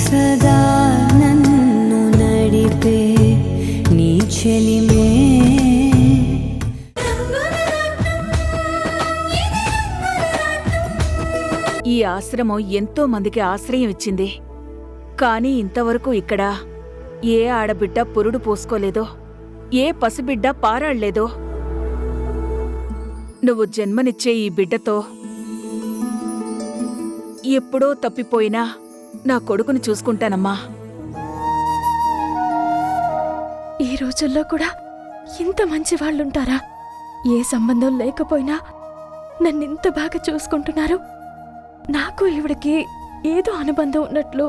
సదా నన్ను నడిపే నీ చెలిమే. ఈ ఆశ్రమం ఎంతో మందికి ఆశ్రయం ఇచ్చింది. కానీ ఇంతవరకు ఇక్కడ ఏ ఆడబిడ్డ పురుడు పోసుకోలేదో, ఏ పసిబిడ్డ పారాళ్లేదో. నువ్వు జన్మనిచ్చే ఈ బిడ్డతో ఎప్పుడో తప్పిపోయినా నా కొడుకుని చూసుకుంటానమ్మా. ఈ రోజుల్లో కూడా ఇంత మంచి వాళ్ళుంటారా? ఏ సంబంధం లేకపోయినా నన్నింత బాగా చూసుకుంటున్నారు. నాకు ఈవిడికి ఏదో అనుబంధం ఉన్నట్లు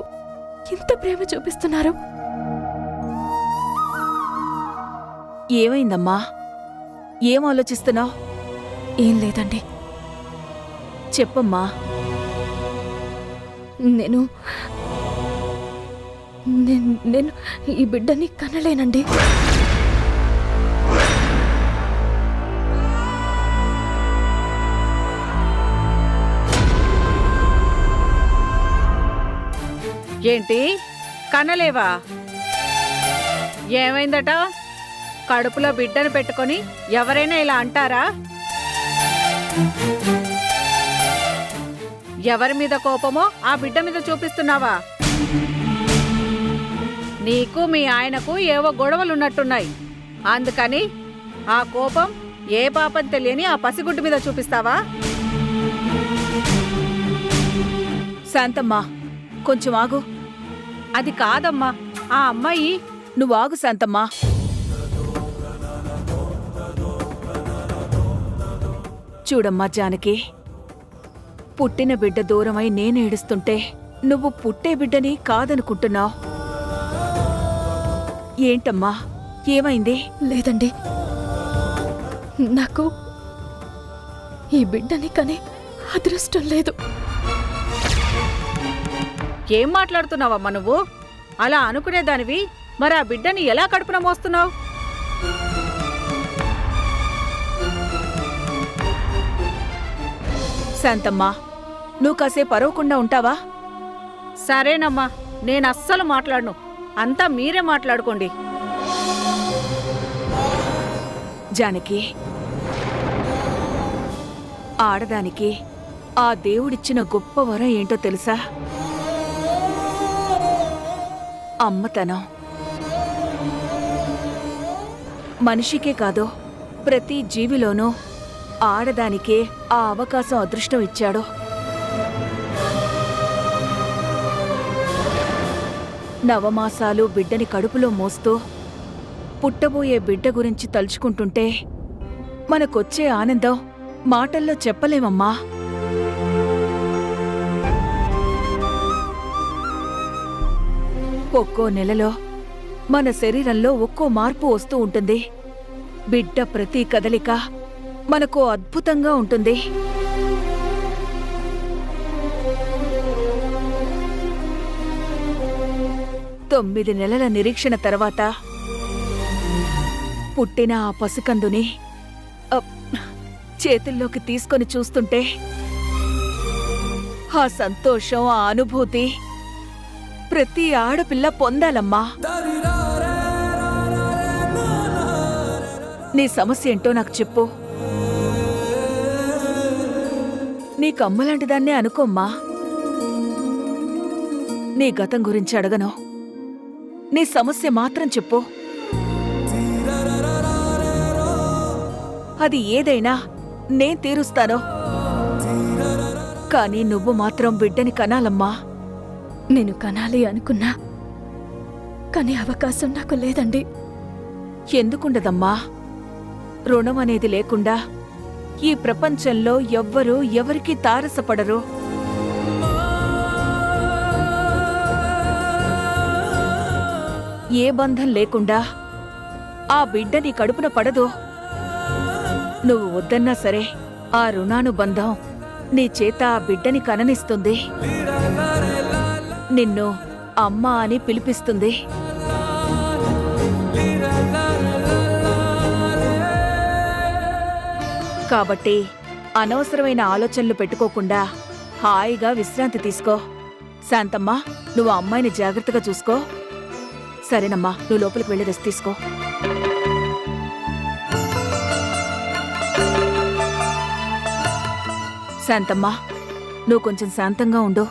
ఇంత ప్రేమ చూపిస్తున్నారు. ఏమైందమ్మా? ఏం ఆలోచిస్తున్నావు? ఏం లేదండి. చెప్పమ్మా. నేను ఈ బిడ్డని కనలేనండి. ఏంటి కనలేవా? ఏమైందట? కడుపులో బిడ్డను పెట్టుకొని ఎవరైనా ఇలా అంటారా? ఎవరి మీద కోపమో ఆ బిడ్డ మీద చూపిస్తున్నావా? నీకు మీ ఆయనకు ఏవో గొడవలున్నట్టున్నాయి. అందుకని ఆ కోపం ఏ పాపం తెలియని ఆ పసిగుడ్డు మీద చూపిస్తావా? శాంతమ్మా, కొంచెం ఆగు. అది కాదమ్మా, ఆ అమ్మాయి. నువ్వు ఆగు శాంతమ్మా. చూడమ్మా జానకి, పుట్టిన బిడ్డ దూరమై నేనేడుస్తుంటే నువ్వు పుట్టే బిడ్డని కాదనుకుంటున్నావు. ఏంటమ్మా, ఏమైంది? లేదండి, నాకు ఈ బిడ్డని కనే అదృష్టం లేదు. ఏం మాట్లాడుతున్నావమ్మా నువ్వు? అలా అనుకునేదానివి మరి ఆ బిడ్డని ఎలా కడుపున మోస్తున్నావు? శాంతమ్మా, నువ్వు కాసేపు అరవకుండా ఉంటావా? సరేనమ్మా, నేనస్సలు మాట్లాడను. అంతా మీరే మాట్లాడుకోండి. జానకి, ఆడదానికి ఆ దేవుడిచ్చిన గొప్ప వరం ఏంటో తెలుసా? అమ్మతనం. మనిషికే కాదు, ప్రతి జీవిలోనూ ఆడదానికే ఆ అవకాశం అదృష్టం ఇచ్చాడు. నవమాసాలు బిడ్డని కడుపులో మోస్తూ పుట్టబోయే బిడ్డ గురించి తలుచుకుంటుంటే మనకొచ్చే ఆనందం మాటల్లో చెప్పలేమమ్మా. ఒక్కో నెలలో మన శరీరంలో ఒక్కో మార్పు వస్తూ ఉంటుంది. బిడ్డ ప్రతి కదలిక మనకు అద్భుతంగా ఉంటుంది. తొమ్మిది నెలల నిరీక్షణ తర్వాత పుట్టిన ఆ పసికందుని చేతుల్లోకి తీసుకొని చూస్తుంటే ఆ సంతోషం, ఆ అనుభూతి ప్రతి ఆడపిల్ల పొందాలమ్మా. నీ సమస్య ఏంటో నాకు చెప్పు. నీకమ్మలాంటిదాన్నే అనుకోమ్మా. నీ గతం గురించి అడగను, నీ సమస్య మాత్రం చెప్పు. అది ఏదైనా నే తీరుస్తాను. కానీ నువ్వు మాత్రం బిడ్డని కనాలమ్మా. నేను కనాలి అనుకున్నా, కానీ అవకాశం నాకు లేదండి. ఎందుకుండదమ్మా? రుణం అనేది లేకుండా ఈ ప్రపంచంలో ఎవ్వరూ ఎవరికీ తారసపడరు. ఏ బంధం లేకుండా ఆ బిడ్డ నీ కడుపున పడదు. నువ్వు వద్దన్నా సరే ఆ రుణానుబంధం నీ చేత ఆ బిడ్డని కననిస్తుంది. నిన్ను అమ్మా అని పిలిపిస్తుంది. కాబట్టి అనవసరమైన ఆలోచనలు పెట్టుకోకుండా హాయిగా విశ్రాంతి తీసుకో. శాంతమ్మా, నువ్వు ఆ అమ్మాయిని జాగ్రత్తగా చూసుకో. సరేనమ్మా, నువ్వు లోపలికి వెళ్ళి రెస్ట్ తీసుకో. శాంతమ్మా, నువ్వు కొంచెం శాంతంగా ఉండు.